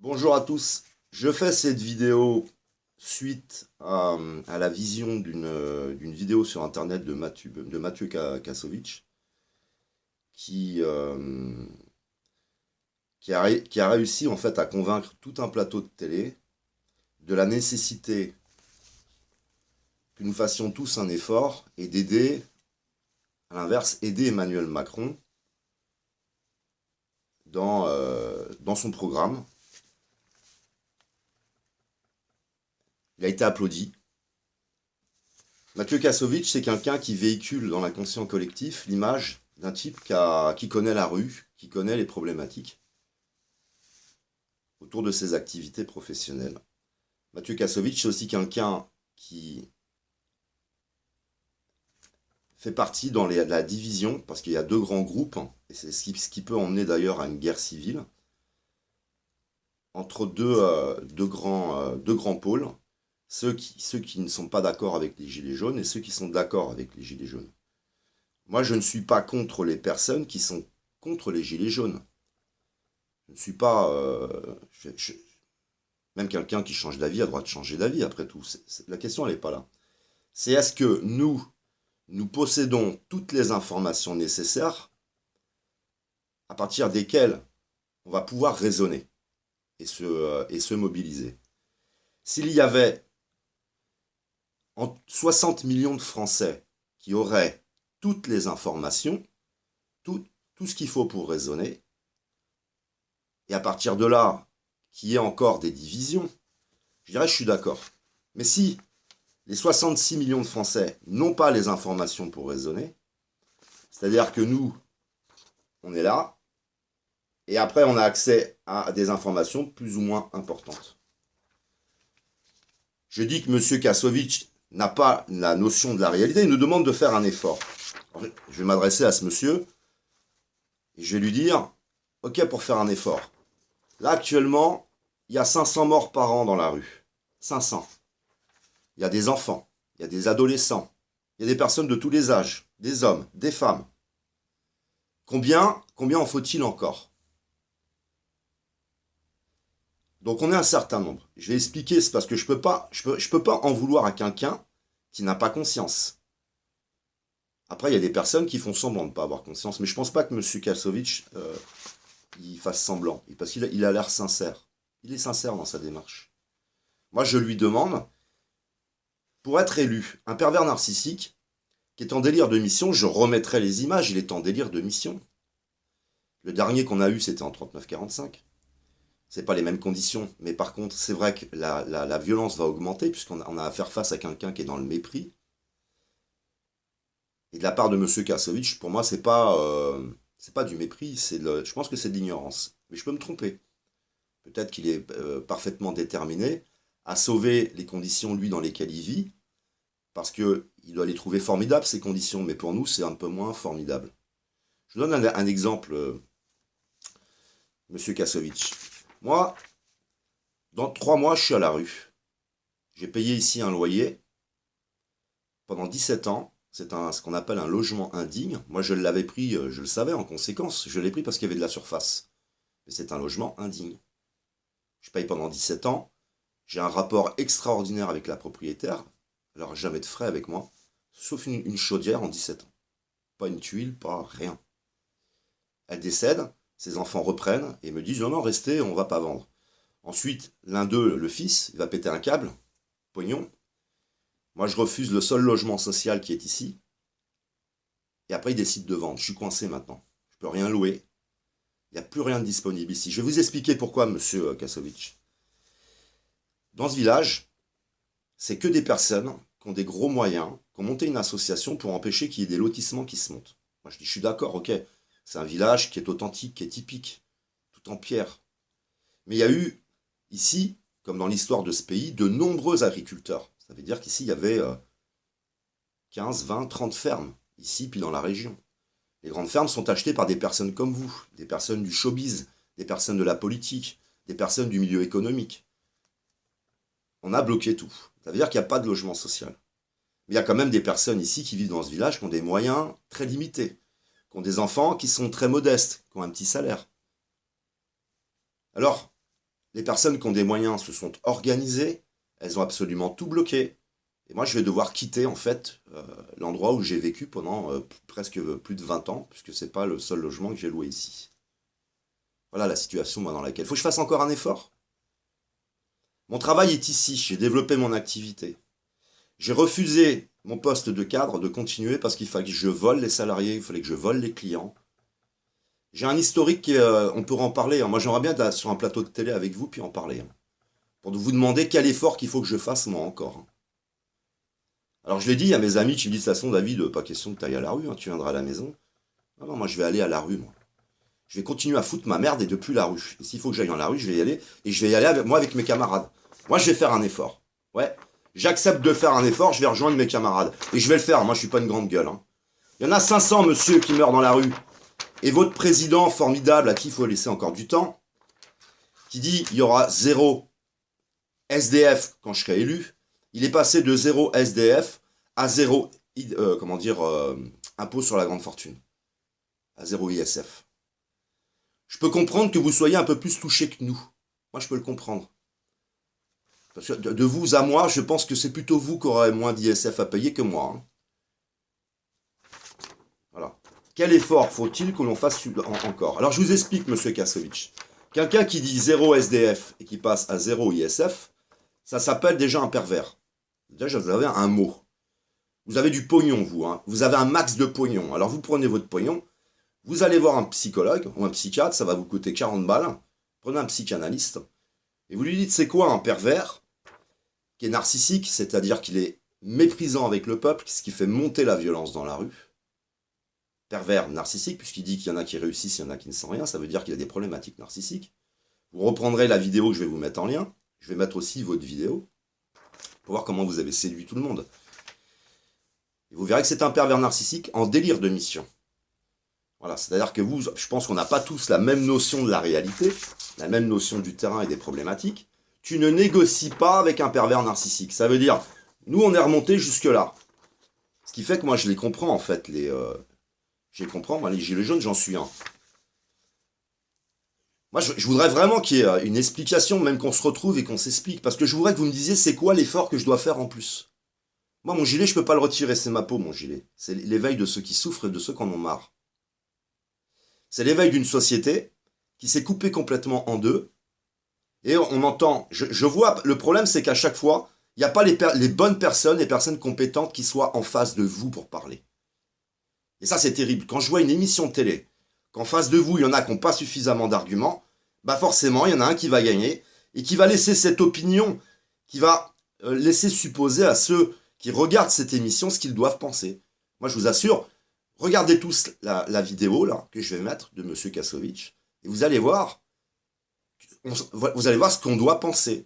Bonjour à tous, je fais cette vidéo suite à la vision d'une vidéo sur internet de Mathieu Kassovitch qui, euh, qui a réussi en fait à convaincre tout un plateau de télé de la nécessité que nous fassions tous un effort et d'aider, à l'inverse, aider Emmanuel Macron dans son programme. Il a été applaudi. Mathieu Kassovitch, c'est quelqu'un qui véhicule dans l'inconscient collectif l'image d'un type qui connaît la rue, qui connaît les problématiques autour de ses activités professionnelles. Mathieu Kassovitch, c'est aussi quelqu'un qui fait partie dans la division, parce qu'il y a deux grands groupes, et c'est ce qui peut emmener d'ailleurs à une guerre civile, entre deux grands pôles, ceux qui ne sont pas d'accord avec les Gilets jaunes et ceux qui sont d'accord avec les Gilets jaunes. Moi, je ne suis pas contre les personnes qui sont contre les Gilets jaunes. Je ne suis pas... même quelqu'un qui change d'avis a le droit de changer d'avis, après tout. La question, elle n'est pas là. C'est est-ce que nous possédons toutes les informations nécessaires à partir desquelles on va pouvoir raisonner et se mobiliser. S'il y avait 60 millions de Français qui auraient toutes les informations, tout ce qu'il faut pour raisonner, et à partir de là, qu'il y ait encore des divisions, je dirais je suis d'accord. Mais si les 66 millions de Français n'ont pas les informations pour raisonner, c'est-à-dire que nous, on est là, et après on a accès à des informations plus ou moins importantes. Je dis que M. Kassovitch n'a pas la notion de la réalité, il nous demande de faire un effort. Alors, je vais m'adresser à ce monsieur, et je vais lui dire, ok pour faire un effort. Là actuellement, il y a 500 morts par an dans la rue. 500. Il y a des enfants, il y a des adolescents, il y a des personnes de tous les âges, des hommes, des femmes. Combien en faut-il encore? Donc on est un certain nombre. Je vais expliquer, c'est parce que je peux pas en vouloir à quelqu'un qui n'a pas conscience. Après, il y a des personnes qui font semblant de ne pas avoir conscience, mais je pense pas que M. Kassovitch il fasse semblant, parce qu'il a l'air sincère. Il est sincère dans sa démarche. Moi, je lui demande, pour être élu, un pervers narcissique qui est en délire de mission, je remettrai les images, il est en délire de mission. Le dernier qu'on a eu, c'était en 39-45. C'est pas les mêmes conditions, mais par contre, c'est vrai que la violence va augmenter, puisqu'on a à faire face à quelqu'un qui est dans le mépris. Et de la part de M. Kassovitch, pour moi, c'est pas du mépris, je pense que c'est de l'ignorance. Mais je peux me tromper. Peut-être qu'il est parfaitement déterminé à sauver les conditions, lui, dans lesquelles il vit, parce qu'il doit les trouver formidables, ces conditions, mais pour nous, c'est un peu moins formidable. Je vous donne un exemple, M. Kassovitch. Moi, dans 3 mois, je suis à la rue. J'ai payé ici un loyer pendant 17 ans. C'est ce qu'on appelle un logement indigne. Moi, je l'avais pris, je le savais en conséquence. Je l'ai pris parce qu'il y avait de la surface. Mais c'est un logement indigne. Je paye pendant 17 ans. J'ai un rapport extraordinaire avec la propriétaire. Alors, jamais de frais avec moi. Sauf une chaudière en 17 ans. Pas une tuile, pas rien. Elle décède. Ses enfants reprennent et me disent non, non, restez, on va pas vendre. Ensuite, l'un d'eux, le fils, il va péter un câble. Pognon. Moi, je refuse le seul logement social qui est ici. Et après, il décide de vendre. Je suis coincé maintenant. Je ne peux rien louer. Il n'y a plus rien de disponible ici. Je vais vous expliquer pourquoi, monsieur Kassovitch. Dans ce village, c'est que des personnes qui ont des gros moyens, qui ont monté une association pour empêcher qu'il y ait des lotissements qui se montent. Moi, je dis, je suis d'accord, ok. C'est un village qui est authentique, qui est typique, tout en pierre. Mais il y a eu, ici, comme dans l'histoire de ce pays, de nombreux agriculteurs. Ça veut dire qu'ici, il y avait 15, 20, 30 fermes, ici, puis dans la région. Les grandes fermes sont achetées par des personnes comme vous, des personnes du showbiz, des personnes de la politique, des personnes du milieu économique. On a bloqué tout. Ça veut dire qu'il n'y a pas de logement social. Mais il y a quand même des personnes ici qui vivent dans ce village qui ont des moyens très limités, qui ont des enfants qui sont très modestes, qui ont un petit salaire. Alors, les personnes qui ont des moyens se sont organisées, elles ont absolument tout bloqué. Et moi, je vais devoir quitter, en fait, l'endroit où j'ai vécu pendant presque plus de 20 ans, puisque c'est pas le seul logement que j'ai loué ici. Voilà la situation moi, dans laquelle... Faut que je fasse encore un effort. Mon travail est ici, j'ai développé mon activité. J'ai refusé mon poste de cadre de continuer parce qu'il fallait que je vole les salariés, il fallait que je vole les clients. J'ai un historique qui on pourra en parler, hein. Moi, j'aimerais bien être sur un plateau de télé avec vous, puis en parler, hein. Pour vous demander quel effort qu'il faut que je fasse, moi, encore, hein. Alors, je l'ai dit à mes amis qui me disent, de toute façon, David, pas question que tu ailles à la rue, hein, tu viendras à la maison. Non, non, moi, je vais aller à la rue, moi. Je vais continuer à foutre ma merde et depuis la rue. Et s'il faut que j'aille dans la rue, je vais y aller. Et je vais y aller avec, moi avec mes camarades. Moi, je vais faire un effort. Ouais. J'accepte de faire un effort, je vais rejoindre mes camarades. Et je vais le faire, moi, je suis pas une grande gueule, hein. Il y en a 500, monsieur, qui meurent dans la rue. Et votre président formidable, à qui il faut laisser encore du temps, qui dit il y aura 0 SDF quand je serai élu, il est passé de 0 SDF à 0, impôt sur la grande fortune. À 0 ISF. Je peux comprendre que vous soyez un peu plus touché que nous. Moi, je peux le comprendre. Parce que de vous à moi, je pense que c'est plutôt vous qui aurez moins d'ISF à payer que moi, hein. Voilà. Quel effort faut-il que l'on fasse encore? Alors, je vous explique, monsieur Kassovitch. Quelqu'un qui dit 0 SDF et qui passe à 0 ISF, ça s'appelle déjà un pervers. Déjà, vous avez un mot. Vous avez du pognon, vous, hein. Vous avez un max de pognon. Alors, vous prenez votre pognon, vous allez voir un psychologue ou un psychiatre, ça va vous coûter 40 balles. Prenez un psychanalyste et vous lui dites c'est quoi un pervers qui est narcissique, c'est-à-dire qu'il est méprisant avec le peuple, ce qui fait monter la violence dans la rue. Pervers narcissique, puisqu'il dit qu'il y en a qui réussissent, il y en a qui ne sont rien, ça veut dire qu'il a des problématiques narcissiques. Vous reprendrez la vidéo que je vais vous mettre en lien. Je vais mettre aussi votre vidéo pour voir comment vous avez séduit tout le monde. Et vous verrez que c'est un pervers narcissique en délire de mission. Voilà, c'est-à-dire que vous, je pense qu'on n'a pas tous la même notion de la réalité, la même notion du terrain et des problématiques. Tu ne négocies pas avec un pervers narcissique. Ça veut dire, nous, on est remonté jusque-là. Ce qui fait que moi, je les comprends, en fait. Je les comprends, moi, les gilets jaunes, j'en suis un. Moi, je voudrais vraiment qu'il y ait une explication, même qu'on se retrouve et qu'on s'explique. Parce que je voudrais que vous me disiez, c'est quoi l'effort que je dois faire en plus? Moi, mon gilet, je peux pas le retirer, c'est ma peau, mon gilet. C'est l'éveil de ceux qui souffrent et de ceux qui en ont marre. C'est l'éveil d'une société qui s'est coupée complètement en deux. Et on entend, je vois, le problème c'est qu'à chaque fois, il n'y a pas les bonnes personnes, les personnes compétentes qui soient en face de vous pour parler. Et ça c'est terrible. Quand je vois une émission de télé, qu'en face de vous, il y en a qui n'ont pas suffisamment d'arguments, bah forcément, il y en a un qui va gagner et qui va laisser cette opinion, qui va laisser supposer à ceux qui regardent cette émission ce qu'ils doivent penser. Moi je vous assure, regardez tous la vidéo là, que je vais mettre de monsieur Kassovitch et vous allez voir ce qu'on doit penser.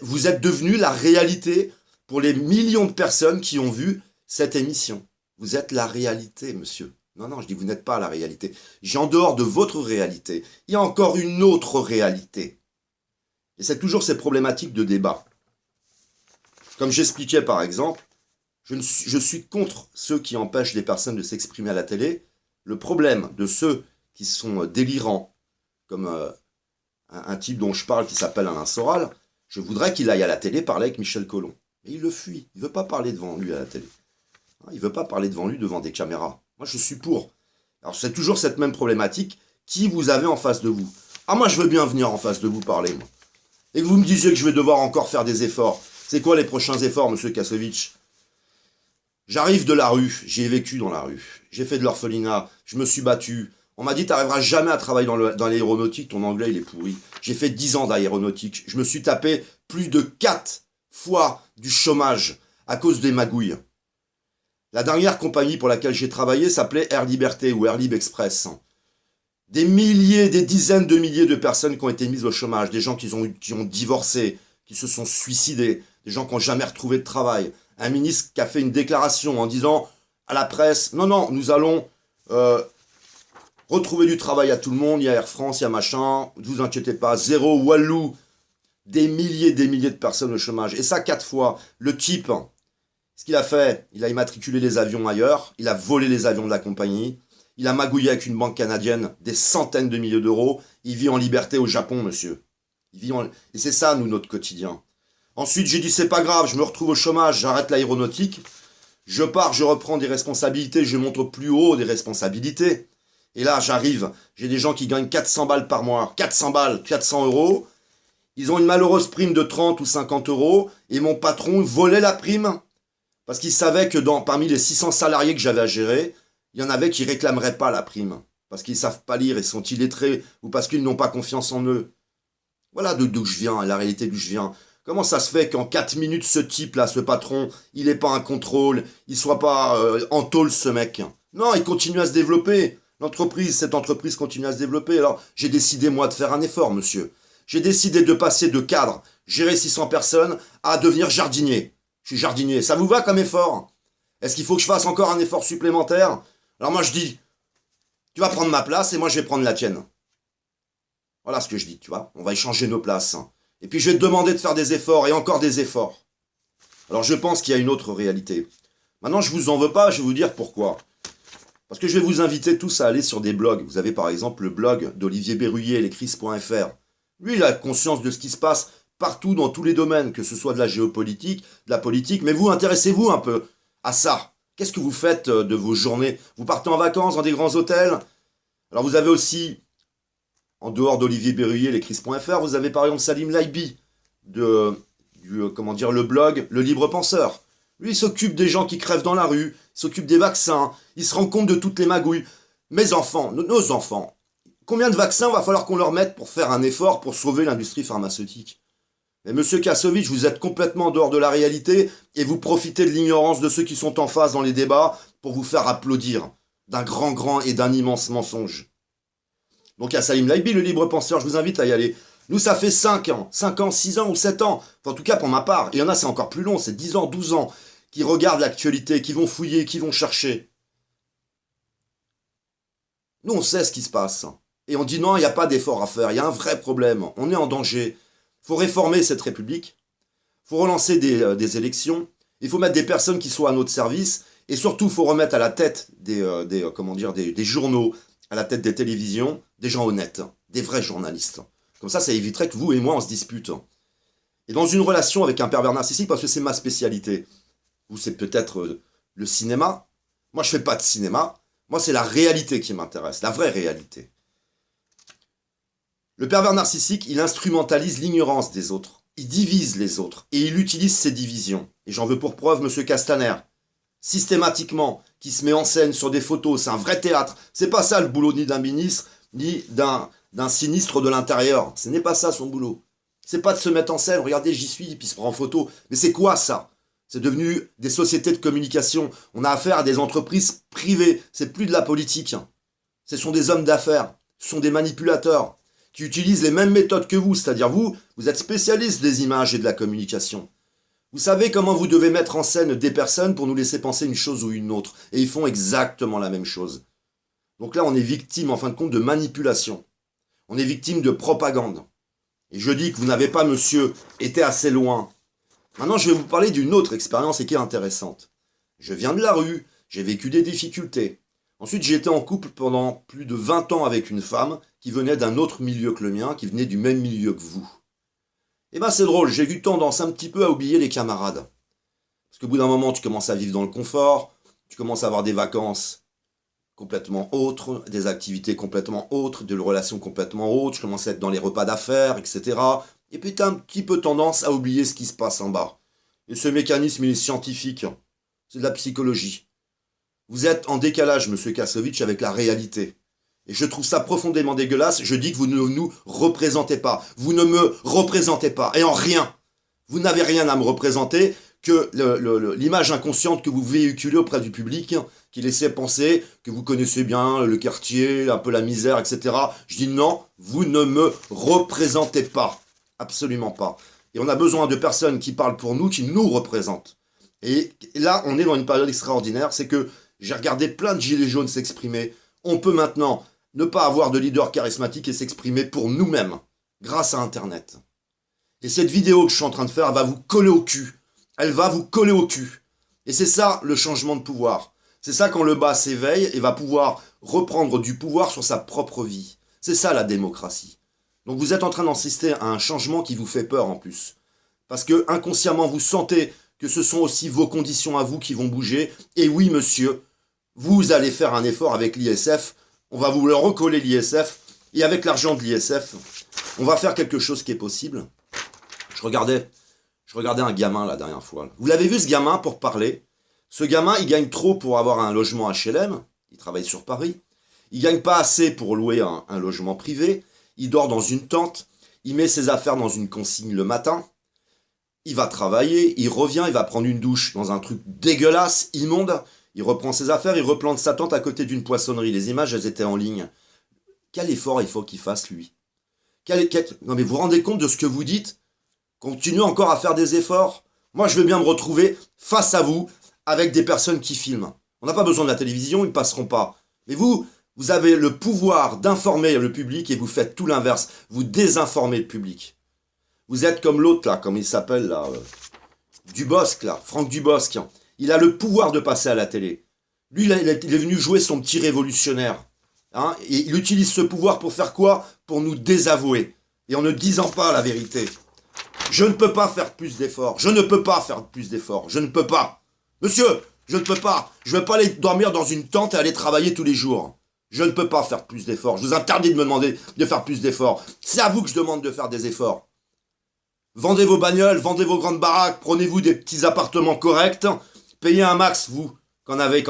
Vous êtes devenu la réalité pour les millions de personnes qui ont vu cette émission. Vous êtes la réalité, monsieur. Non, non, je dis vous n'êtes pas la réalité. J'ai en dehors de votre réalité, il y a encore une autre réalité. Et c'est toujours ces problématiques de débat. Comme j'expliquais par exemple, je suis contre ceux qui empêchent les personnes de s'exprimer à la télé. Le problème de ceux qui sont délirants, comme un type dont je parle qui s'appelle Alain Soral, je voudrais qu'il aille à la télé parler avec Michel Collomb. Mais il le fuit. Il ne veut pas parler devant lui à la télé. Il ne veut pas parler devant lui devant des caméras. Moi, je suis pour. Alors, c'est toujours cette même problématique. Qui vous avez en face de vous? Ah, moi, je veux bien venir en face de vous parler, moi. Et que vous me disiez que je vais devoir encore faire des efforts. C'est quoi les prochains efforts, monsieur Kassovitch? J'arrive de la rue. J'ai vécu dans la rue. J'ai fait de l'orphelinat. Je me suis battu. On m'a dit, tu n'arriveras jamais à travailler dans l'aéronautique, ton anglais il est pourri. J'ai fait 10 ans d'aéronautique. Je me suis tapé plus de 4 fois du chômage à cause des magouilles. La dernière compagnie pour laquelle j'ai travaillé s'appelait Air Liberté ou Air Lib Express. Des milliers, des dizaines de milliers de personnes qui ont été mises au chômage, des gens qui ont divorcé, qui se sont suicidés, des gens qui n'ont jamais retrouvé de travail. Un ministre qui a fait une déclaration en disant à la presse, non, non, nous allons retrouver du travail à tout le monde, il y a Air France, il y a machin, ne vous inquiétez pas, zéro Walou, des milliers de personnes au chômage. Et ça 4 fois. Le type, ce qu'il a fait, il a immatriculé les avions ailleurs, il a volé les avions de la compagnie, il a magouillé avec une banque canadienne des centaines de milliers d'euros, il vit en liberté au Japon, monsieur. Et c'est ça, nous, notre quotidien. Ensuite, j'ai dit, c'est pas grave, je me retrouve au chômage, j'arrête l'aéronautique. Je pars, je reprends des responsabilités, je monte au plus haut des responsabilités. Et là, j'arrive, j'ai des gens qui gagnent 400 balles par mois. 400 balles, 400 euros. Ils ont une malheureuse prime de 30 ou 50 euros. Et mon patron volait la prime parce qu'il savait que parmi les 600 salariés que j'avais à gérer, il y en avait qui réclameraient pas la prime. Parce qu'ils savent pas lire et sont illettrés ou parce qu'ils n'ont pas confiance en eux. Voilà d'où je viens, la réalité d'où je viens. Comment ça se fait qu'en 4 minutes, ce type-là, ce patron, il n'ait pas un contrôle, il soit pas en tôle, ce mec? Non, il continue à se développer. Cette entreprise continue à se développer. Alors, j'ai décidé, moi, de faire un effort, monsieur. J'ai décidé de passer de cadre, gérer 600 personnes, à devenir jardinier. Je suis jardinier. Ça vous va comme effort? Est-ce qu'il faut que je fasse encore un effort supplémentaire? Alors moi, je dis, tu vas prendre ma place et moi, je vais prendre la tienne. Voilà ce que je dis, tu vois. On va échanger nos places. Et puis, je vais te demander de faire des efforts et encore des efforts. Alors, je pense qu'il y a une autre réalité. Maintenant, je vous en veux pas, je vais vous dire pourquoi. Parce que je vais vous inviter tous à aller sur des blogs. Vous avez par exemple le blog d'Olivier Berruyer, lescris.fr. Lui, il a conscience de ce qui se passe partout dans tous les domaines, que ce soit de la géopolitique, de la politique. Mais vous, intéressez-vous un peu à ça. Qu'est-ce que vous faites de vos journées? Vous partez en vacances dans des grands hôtels? Alors vous avez aussi, en dehors d'Olivier Berruyer, lescris.fr, vous avez par exemple Salim Laibi, le blog Le Libre Penseur. Lui, il s'occupe des gens qui crèvent dans la rue, il s'occupe des vaccins, il se rend compte de toutes les magouilles. Mes enfants, nos enfants, combien de vaccins va falloir qu'on leur mette pour faire un effort pour sauver l'industrie pharmaceutique? Mais monsieur Kassovitch, vous êtes complètement en dehors de la réalité et vous profitez de l'ignorance de ceux qui sont en face dans les débats pour vous faire applaudir d'un grand et d'un immense mensonge. Donc à Salim Laibi, le libre penseur, je vous invite à y aller. Nous, ça fait 5 ans, 6 ans ou 7 ans, enfin, en tout cas pour ma part, et il y en a c'est encore plus long, c'est 10 ans, 12 ans, qui regardent l'actualité, qui vont fouiller, qui vont chercher. Nous, on sait ce qui se passe. Et on dit non, il n'y a pas d'effort à faire, il y a un vrai problème, on est en danger. Il faut réformer cette République, il faut relancer des élections, il faut mettre des personnes qui soient à notre service, et surtout, il faut remettre à la tête des journaux, à la tête des télévisions, des gens honnêtes, des vrais journalistes. Comme ça éviterait que vous et moi, on se dispute. Et dans une relation avec un pervers narcissique, parce que c'est ma spécialité, vous, c'est peut-être le cinéma. Moi, je fais pas de cinéma. Moi, c'est la réalité qui m'intéresse, la vraie réalité. Le pervers narcissique, il instrumentalise l'ignorance des autres. Il divise les autres. Et il utilise ces divisions. Et j'en veux pour preuve M. Castaner. Systématiquement, qui se met en scène sur des photos. C'est un vrai théâtre. C'est pas ça le boulot ni d'un ministre, ni d'un sinistre de l'intérieur. Ce n'est pas ça son boulot. C'est pas de se mettre en scène, regardez, j'y suis, puis se prend en photo. Mais c'est quoi ça? C'est devenu des sociétés de communication. On a affaire à des entreprises privées. C'est plus de la politique. Ce sont des hommes d'affaires. Ce sont des manipulateurs qui utilisent les mêmes méthodes que vous. C'est-à-dire vous êtes spécialiste des images et de la communication. Vous savez comment vous devez mettre en scène des personnes pour nous laisser penser une chose ou une autre. Et ils font exactement la même chose. Donc là, on est victime, en fin de compte, de manipulation. On est victime de propagande. Et je dis que vous n'avez pas, monsieur, été assez loin. Maintenant, je vais vous parler d'une autre expérience et qui est intéressante. Je viens de la rue, j'ai vécu des difficultés. Ensuite, j'ai été en couple pendant plus de 20 ans avec une femme qui venait d'un autre milieu que le mien, qui venait du même milieu que vous. Et ben c'est drôle, j'ai eu tendance un petit peu à oublier les camarades. Parce qu'au bout d'un moment, tu commences à vivre dans le confort, tu commences à avoir des vacances complètement autres, des activités complètement autres, des relations complètement autres, je commence à être dans les repas d'affaires, etc. Et puis tu as un petit peu tendance à oublier ce qui se passe en bas. Et ce mécanisme, il est scientifique. C'est de la psychologie. Vous êtes en décalage, monsieur Kassovitch, avec la réalité. Et je trouve ça profondément dégueulasse. Je dis que vous ne nous représentez pas. Vous ne me représentez pas. Et en rien. Vous n'avez rien à me représenter que l'image inconsciente que vous véhiculez auprès du public, qui laissait penser que vous connaissez bien le quartier, un peu la misère, etc. Je dis non, vous ne me représentez pas. Absolument pas. Et on a besoin de personnes qui parlent pour nous, qui nous représentent. Et là, on est dans une période extraordinaire, c'est que j'ai regardé plein de gilets jaunes s'exprimer. On peut maintenant ne pas avoir de leader charismatique et s'exprimer pour nous-mêmes, grâce à Internet. Et cette vidéo que je suis en train de faire, elle va vous coller au cul. Elle va vous coller au cul. Et c'est ça, le changement de pouvoir. C'est ça quand le bas s'éveille et va pouvoir reprendre du pouvoir sur sa propre vie. C'est ça, la démocratie. Donc vous êtes en train d'assister à un changement qui vous fait peur en plus. Parce que inconsciemment, vous sentez que ce sont aussi vos conditions à vous qui vont bouger. Et oui, monsieur, vous allez faire un effort avec l'ISF. On va vous le recoller l'ISF. Et avec l'argent de l'ISF, on va faire quelque chose qui est possible. Je regardais un gamin la dernière fois. Vous l'avez vu ce gamin pour parler? Ce gamin, il gagne trop pour avoir un logement HLM. Il travaille sur Paris. Il gagne pas assez pour louer un logement privé. Il dort dans une tente. Il met ses affaires dans une consigne le matin. Il va travailler, il revient, il va prendre une douche dans un truc dégueulasse, immonde. Il reprend ses affaires, il replante sa tente à côté d'une poissonnerie. Les images, elles étaient en ligne. Quel effort il faut qu'il fasse, lui? Non mais vous vous rendez compte de ce que vous dites? Continuez encore à faire des efforts? Moi, je veux bien me retrouver face à vous, avec des personnes qui filment. On n'a pas besoin de la télévision, ils ne passeront pas. Mais vous avez le pouvoir d'informer le public et vous faites tout l'inverse. Vous désinformez le public. Vous êtes comme l'autre, là, comme il s'appelle, là, Dubosc, là, Franck Dubosc. Il a le pouvoir de passer à la télé. Lui, il est venu jouer son petit révolutionnaire. Hein, et il utilise ce pouvoir pour faire quoi? Pour nous désavouer. Et en ne disant pas la vérité. Je ne peux pas faire plus d'efforts. Je ne peux pas faire plus d'efforts. Je ne peux pas. Monsieur, je ne peux pas. Je ne vais pas aller dormir dans une tente et aller travailler tous les jours. Je ne peux pas faire plus d'efforts. Je vous interdis de me demander de faire plus d'efforts. C'est à vous que je demande de faire des efforts. Vendez vos bagnoles, vendez vos grandes baraques, prenez-vous des petits appartements corrects, payez un max, vous, qu'en avez.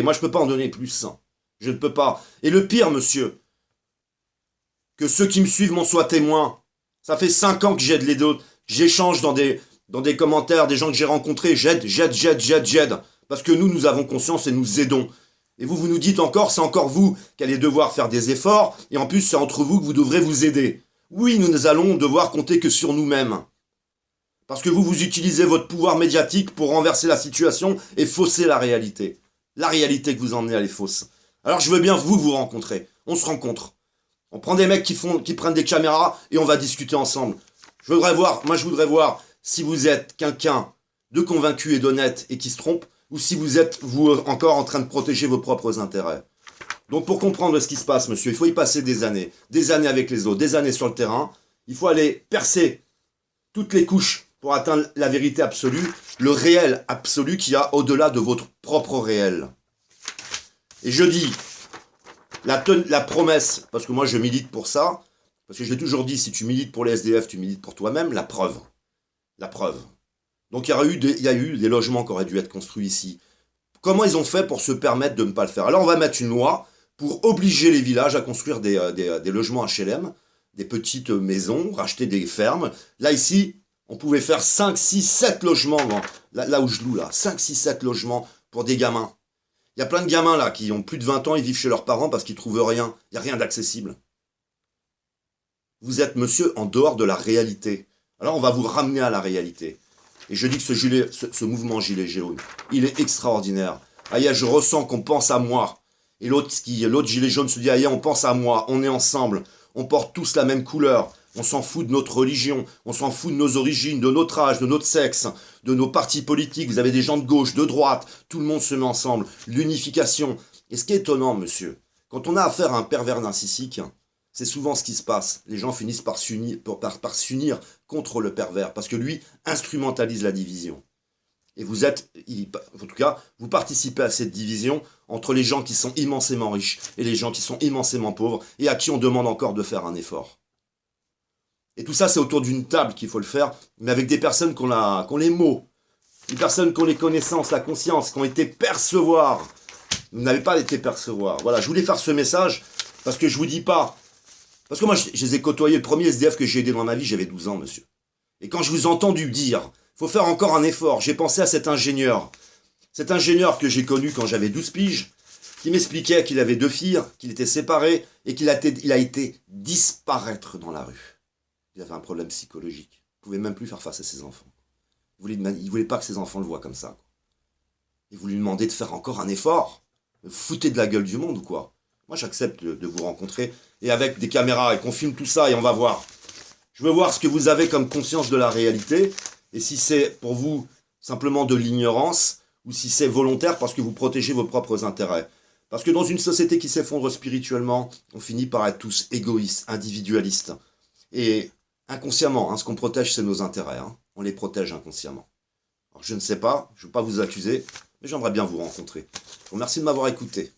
Moi, je ne peux pas en donner plus. Je ne peux pas. Et le pire, monsieur, que ceux qui me suivent m'en soient témoins. Ça fait 5 ans que j'aide les autres. J'échange dans des commentaires des gens que j'ai rencontrés. J'aide. Parce que nous avons conscience et nous aidons. Et vous nous dites encore, c'est encore vous qui allez devoir faire des efforts. Et en plus, c'est entre vous que vous devrez vous aider. Oui, nous allons devoir compter que sur nous-mêmes. Parce que vous utilisez votre pouvoir médiatique pour renverser la situation et fausser la réalité. La réalité que vous emmenez, elle est fausse. Alors je veux bien vous rencontrer. On se rencontre. On prend des mecs qui prennent des caméras et on va discuter ensemble. Je voudrais voir si vous êtes quelqu'un de convaincu et d'honnête et qui se trompe, ou si vous êtes, vous, encore en train de protéger vos propres intérêts. Donc pour comprendre ce qui se passe, monsieur, il faut y passer des années avec les autres, des années sur le terrain. Il faut aller percer toutes les couches pour atteindre la vérité absolue, le réel absolu qu'il y a au-delà de votre propre réel. Et je dis, la promesse, parce que moi je milite pour ça, parce que je l'ai toujours dit, si tu milites pour les SDF, tu milites pour toi-même, la preuve. La preuve. Donc il y a eu des logements qui auraient dû être construits ici. Comment ils ont fait pour se permettre de ne pas le faire? Alors on va mettre une loi pour obliger les villages à construire des logements HLM, des petites maisons, racheter des fermes. Là, ici, on pouvait faire 5, 6, 7 logements, là où je loue, là. 5, 6, 7 logements pour des gamins. Il y a plein de gamins, là, qui ont plus de 20 ans, ils vivent chez leurs parents parce qu'ils trouvent rien. Il n'y a rien d'accessible. Vous êtes, monsieur, en dehors de la réalité. Alors, on va vous ramener à la réalité. Et je dis que ce mouvement gilet jaune, il est extraordinaire. Aïe, je ressens qu'on pense à moi. Et l'autre gilet jaune se dit, aïe, on pense à moi, on est ensemble. On porte tous la même couleur. On s'en fout de notre religion, on s'en fout de nos origines, de notre âge, de notre sexe, de nos partis politiques. Vous avez des gens de gauche, de droite, tout le monde se met ensemble. L'unification. Et ce qui est étonnant, monsieur, quand on a affaire à un pervers narcissique, c'est souvent ce qui se passe. Les gens finissent par s'unir contre le pervers, parce que lui instrumentalise la division. Et en tout cas, vous participez à cette division entre les gens qui sont immensément riches et les gens qui sont immensément pauvres, et à qui on demande encore de faire un effort. Et tout ça, c'est autour d'une table qu'il faut le faire, mais avec des personnes qui ont les mots, des personnes qui ont les connaissances, la conscience, qui ont été percevoir. Vous n'avez pas été percevoir. Voilà, je voulais faire ce message, parce que je vous dis pas. Parce que moi, je les ai côtoyés. Le premier SDF que j'ai aidé dans ma vie, j'avais 12 ans, monsieur. Et quand je vous ai entendu dire, faut faire encore un effort, j'ai pensé à cet ingénieur. Cet ingénieur que j'ai connu quand j'avais 12 piges, qui m'expliquait qu'il avait 2 filles, qu'il était séparé, et qu'il a été disparaître dans la rue. Il avait un problème psychologique. Il ne pouvait même plus faire face à ses enfants. Il ne voulait pas que ses enfants le voient comme ça. Il voulait lui demander de faire encore un effort. Vous foutez de la gueule du monde ou quoi? Moi, j'accepte de vous rencontrer, et avec des caméras, et qu'on filme tout ça, et on va voir. Je veux voir ce que vous avez comme conscience de la réalité, et si c'est pour vous simplement de l'ignorance, ou si c'est volontaire parce que vous protégez vos propres intérêts. Parce que dans une société qui s'effondre spirituellement, on finit par être tous égoïstes, individualistes. Et inconsciemment, hein, ce qu'on protège, c'est nos intérêts. Hein. On les protège inconsciemment. Alors, je ne sais pas, je ne veux pas vous accuser, mais j'aimerais bien vous rencontrer. Je vous remercie de m'avoir écouté.